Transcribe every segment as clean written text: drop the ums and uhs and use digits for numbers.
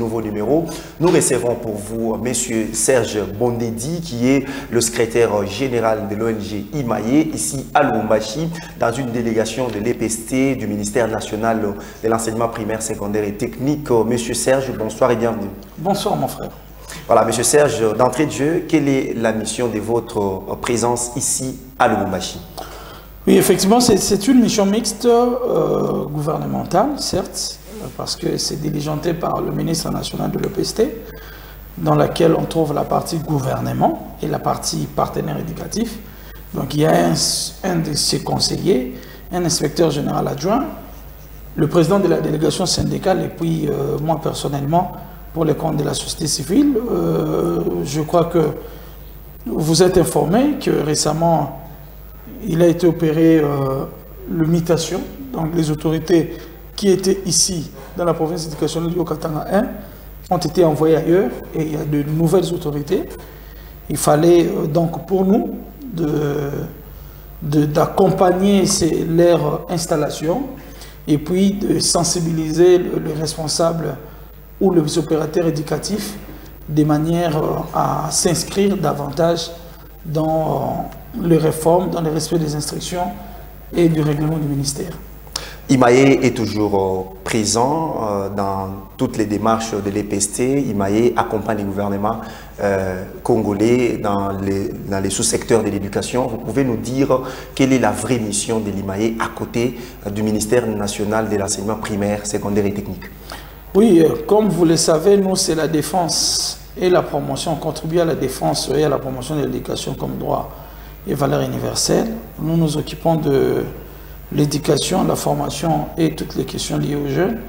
Nouveau numéro. Nous recevons pour vous M. Serge Bondedi, qui est le secrétaire général de l'ONG IMAE, ici à Lubumbashi, dans une délégation de l'EPST, du ministère national de l'enseignement primaire, secondaire et technique. M. Serge, bonsoir et bienvenue. Bonsoir mon frère. Voilà, M. Serge, d'entrée de jeu, quelle est la mission de votre présence ici à Lubumbashi? Oui, effectivement, c'est une mission mixte gouvernementale, certes, parce que c'est diligenté par le ministre national de l'EPST, dans laquelle on trouve la partie gouvernement et la partie partenaire éducatif. Donc il y a un de ses conseillers, un inspecteur général adjoint, le président de la délégation syndicale et puis moi personnellement pour les comptes de la société civile. Je crois que vous êtes informé que récemment il a été opéré le mutation, donc les autorités qui étaient ici dans la province éducationnelle du Haut-Katanga 1 ont été envoyés ailleurs et il y a de nouvelles autorités. Il fallait donc pour nous d'accompagner leur installation et puis de sensibiliser les responsables ou les opérateurs éducatifs de manière à s'inscrire davantage dans les réformes, dans le respect des instructions et du règlement du ministère. IMAE est toujours présent dans toutes les démarches de l'EPST. IMAE accompagne les gouvernements congolais dans les sous-secteurs de l'éducation. Vous pouvez nous dire quelle est la vraie mission de l'IMAE à côté du ministère national de l'enseignement primaire, secondaire et technique? Oui, comme vous le savez, nous, c'est la défense et la promotion. On contribue à la défense et à la promotion de l'éducation comme droit et valeur universelle. Nous nous occupons de l'éducation, la formation et toutes les questions liées aux jeunes.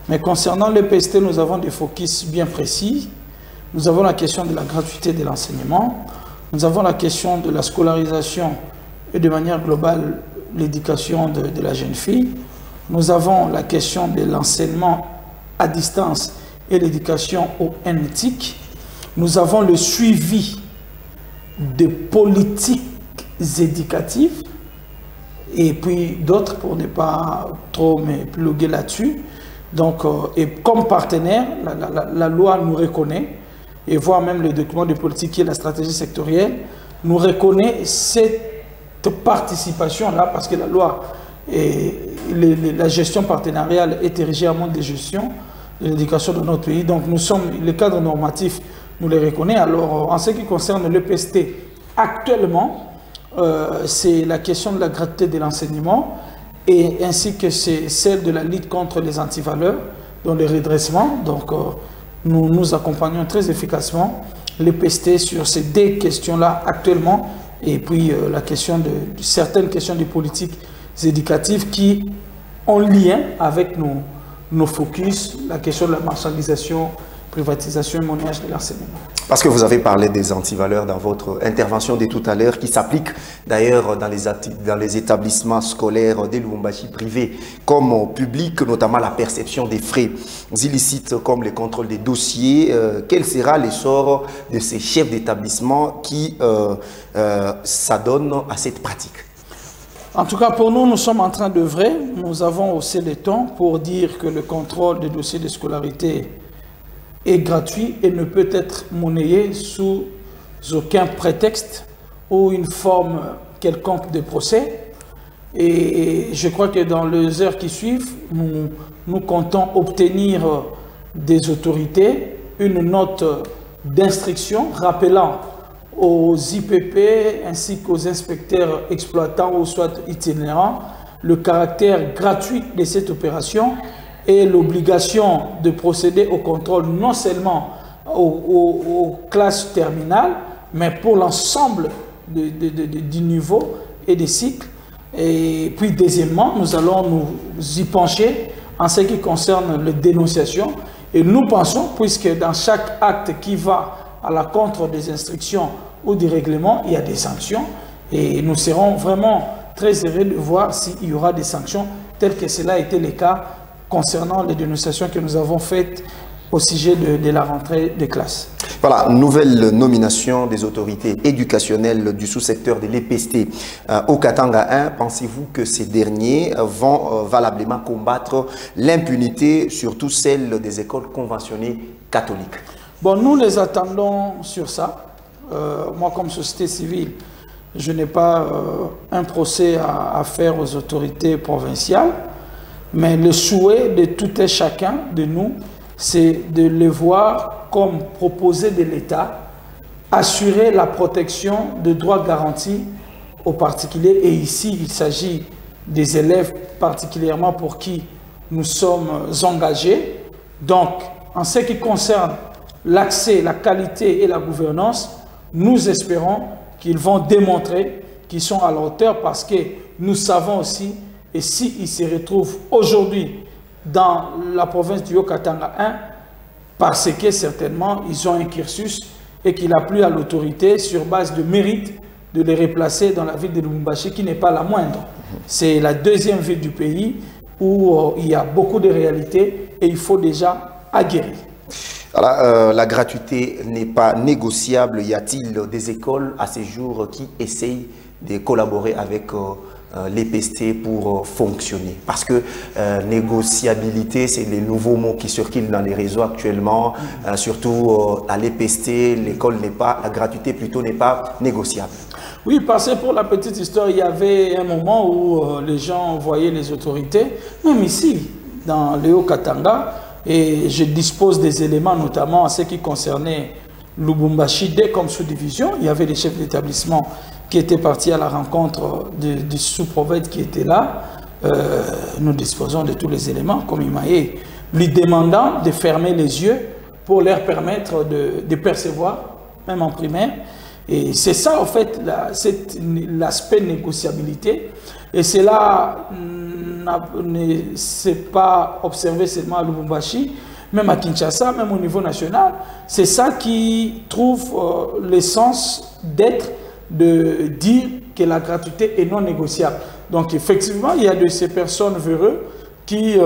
Mais concernant l'EPST, nous avons des focus bien précis. Nous avons la question de la gratuité de l'enseignement. Nous avons la question de la scolarisation et de manière globale l'éducation de la jeune fille. Nous avons la question de l'enseignement à distance et l'éducation au NETIC. Nous avons le suivi des politiques éducatives et puis d'autres pour ne pas trop me pluguer là-dessus. Donc, et comme partenaire, la loi nous reconnaît, et voire même le document de politique qui est la stratégie sectorielle, nous reconnaît cette participation-là, parce que la loi, la gestion partenariale est érigée en mode de gestion de l'éducation de notre pays. Donc, le cadre normatif nous le reconnaît. Alors, en ce qui concerne l'EPST, actuellement, c'est la question de la gratuité de l'enseignement et ainsi que c'est celle de la lutte contre les antivaleurs, dont le redressement. Donc, nous accompagnons très efficacement l'EPST sur ces deux questions-là actuellement et puis la question de certaines questions de politiques éducatives qui ont lien avec nos focus, la question de la marchandisation, privatisation et monnayage de l'enseignement. Parce que vous avez parlé des antivaleurs dans votre intervention de tout à l'heure, qui s'appliquent d'ailleurs dans les établissements scolaires des Lubumbashi privés comme publics, notamment la perception des frais illicites comme le contrôle des dossiers. Quel sera l'essor de ces chefs d'établissement qui s'adonnent à cette pratique? En tout cas, pour nous, nous sommes en train d'œuvrer. Nous avons haussé les tons pour dire que le contrôle des dossiers de scolarité est gratuit et ne peut être monnayé sous aucun prétexte ou une forme quelconque de procès. Et je crois que dans les heures qui suivent, nous comptons obtenir des autorités une note d'instruction rappelant aux IPP ainsi qu'aux inspecteurs exploitants ou soit itinérants le caractère gratuit de cette opération et l'obligation de procéder au contrôle non seulement aux classes terminales, mais pour l'ensemble du niveau et des cycles. Et puis deuxièmement, nous allons nous y pencher en ce qui concerne les dénonciations. Et nous pensons, puisque dans chaque acte qui va à la contre des instructions ou des règlements, il y a des sanctions. Et nous serons vraiment très heureux de voir s'il y aura des sanctions telles que cela a été le cas concernant les dénonciations que nous avons faites au sujet de la rentrée des classes. Voilà, nouvelle nomination des autorités éducationnelles du sous-secteur de l'EPST au Katanga 1. Pensez-vous que ces derniers vont valablement combattre l'impunité, surtout celle des écoles conventionnées catholiques? Bon, nous les attendons sur ça. Moi, comme société civile, je n'ai pas un procès à faire aux autorités provinciales, mais le souhait de tout et chacun de nous, c'est de les voir comme proposé de l'État, assurer la protection de droits garantis aux particuliers. Et ici, il s'agit des élèves particulièrement pour qui nous sommes engagés. Donc, en ce qui concerne l'accès, la qualité et la gouvernance, nous espérons qu'ils vont démontrer qu'ils sont à la hauteur, parce que nous savons aussi, et s'ils se retrouvent aujourd'hui dans la province du Haut-Katanga 1, parce que certainement ils ont un cursus et qu'il a plu à l'autorité sur base de mérite de les replacer dans la ville de Lubumbashi, qui n'est pas la moindre. C'est la deuxième ville du pays où il y a beaucoup de réalités et il faut déjà aguerrir. Alors, la gratuité n'est pas négociable. Y a-t-il des écoles à ces jours qui essayent de collaborer avec l'EPST pour fonctionner? Parce que négociabilité, c'est les nouveaux mots qui circulent dans les réseaux actuellement. Surtout à l'EPST, l'école n'est pas, la gratuité plutôt n'est pas négociable. Oui, parce que pour la petite histoire, il y avait un moment où les gens voyaient les autorités, même ici, dans le Haut-Katanga, et je dispose des éléments, notamment en ce qui concernait Lubumbashi, dès comme sous-division. Il y avait les chefs d'établissement qui étaient partis à la rencontre du sous-prophète qui était là. Nous disposons de tous les éléments, comme Imaé, lui demandant de fermer les yeux pour leur permettre de percevoir, même en primaire. Et c'est ça, en fait, l'aspect négociabilité. Et cela ne s'est pas observé seulement à Lubumbashi, même à Kinshasa, même au niveau national. C'est ça qui trouve l'essence d'être, de dire que la gratuité est non négociable. Donc effectivement, il y a de ces personnes véreuses qui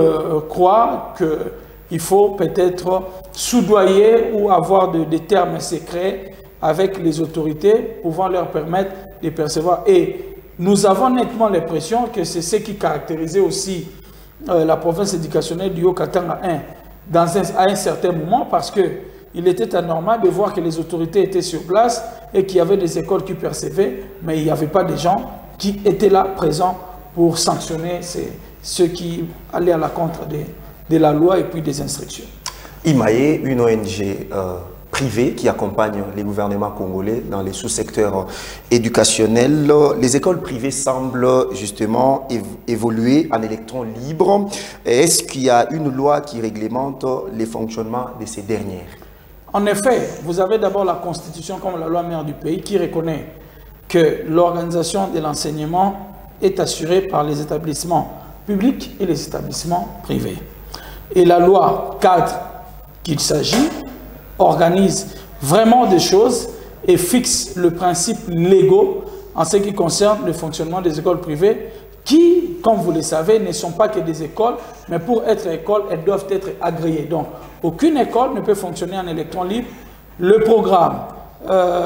croient qu'il faut peut-être soudoyer ou avoir des termes secrets avec les autorités pouvant leur permettre de percevoir. Et nous avons nettement l'impression que c'est ce qui caractérisait aussi la province éducationnelle du Haut-Katanga 1 à un certain moment, parce qu'il était anormal de voir que les autorités étaient sur place et qu'il y avait des écoles qui percevaient, mais il n'y avait pas de gens qui étaient là présents pour sanctionner ceux qui allaient à la contre de la loi et puis des instructions. Imaé, une ONG privée qui accompagne les gouvernements congolais dans les sous-secteurs éducationnels. Les écoles privées semblent justement évoluer en électrons libres. Est-ce qu'il y a une loi qui réglemente les fonctionnements de ces dernières? En effet, vous avez d'abord la Constitution comme la loi mère du pays qui reconnaît que l'organisation de l'enseignement est assurée par les établissements publics et les établissements privés. Et la loi cadre qu'il s'agit organise vraiment des choses et fixe le principe légaux en ce qui concerne le fonctionnement des écoles privées qui, comme vous le savez, ne sont pas que des écoles, mais pour être école, elles doivent être agréées. Donc, aucune école ne peut fonctionner en électron libre. Le programme,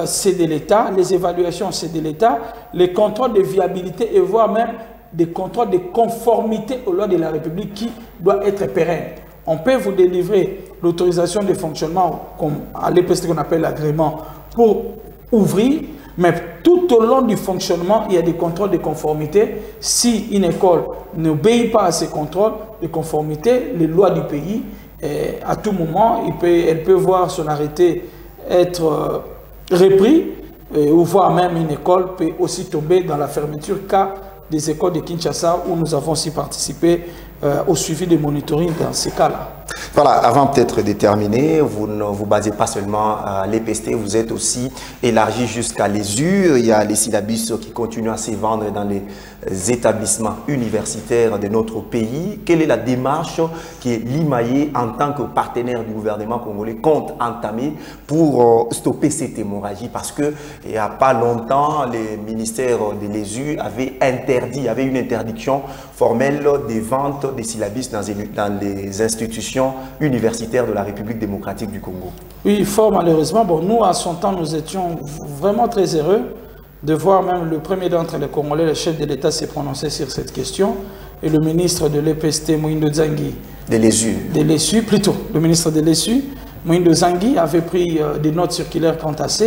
c'est de l'État, les évaluations, c'est de l'État, les contrôles de viabilité et voire même des contrôles de conformité aux lois de la République qui doivent être pérennes. On peut vous délivrer l'autorisation de fonctionnement, comme à l'EPST qu'on appelle l'agrément, pour ouvrir, mais tout au long du fonctionnement, il y a des contrôles de conformité. Si une école n'obéit pas à ces contrôles de conformité, les lois du pays, à tout moment, elle peut voir son arrêté être repris, ou voire même une école peut aussi tomber dans la fermeture, cas des écoles de Kinshasa où nous avons aussi participé au suivi de monitoring dans ces cas-là. Voilà, avant peut-être de terminer, vous ne vous basez pas seulement à l'EPST, vous êtes aussi élargi jusqu'à l'ESU. Il y a les syllabus qui continuent à se vendre dans les établissements universitaires de notre pays. Quelle est la démarche que l'IMAE, en tant que partenaire du gouvernement congolais, compte entamer pour stopper cette hémorragie? Parce qu'il n'y a pas longtemps, les ministères de l'ESU avaient interdit, il y avait une interdiction formelle des ventes des syllabus dans les institutions institutions universitaires de la République démocratique du Congo. Oui, fort malheureusement. Bon, nous, à son temps, nous étions vraiment très heureux de voir même le premier d'entre les Congolais, le chef de l'État, s'est prononcé sur cette question. Et le ministre de l'EPST, Moïndo Zangui, De l'ESU plutôt, le ministre de l'ESU, Moïndo Zangui, avait pris des notes circulaires quant à ça,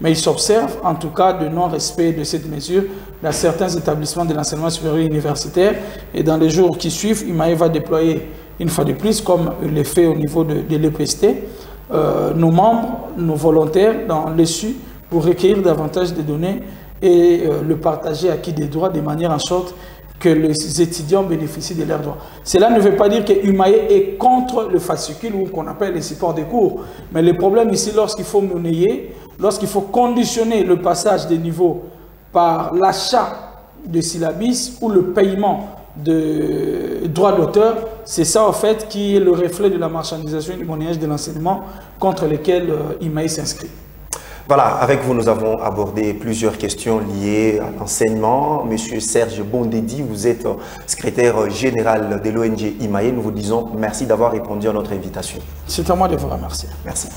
mais il s'observe en tout cas de non-respect de cette mesure dans certains établissements de l'enseignement supérieur universitaire. Et dans les jours qui suivent, IMAE va déployer une fois de plus, comme il le fait au niveau de l'EPST, nos membres, nos volontaires dans l'ESU pour recueillir davantage de données et le partager à qui des droits de manière en sorte que les étudiants bénéficient de leurs droits. Cela ne veut pas dire que UMAE est contre le fascicule ou qu'on appelle les supports de cours. Mais le problème ici, lorsqu'il faut monnayer, lorsqu'il faut conditionner le passage des niveaux par l'achat de syllabus ou le paiement de droits d'auteur, c'est ça en fait qui est le reflet de la marchandisation et du monnayage de l'enseignement contre lesquels UMAE s'inscrit. Voilà, avec vous, nous avons abordé plusieurs questions liées à l'enseignement. Monsieur Serge Bondedi, vous êtes secrétaire général de l'ONG IMAE. Nous vous disons merci d'avoir répondu à notre invitation. C'est à moi de vous remercier. Merci.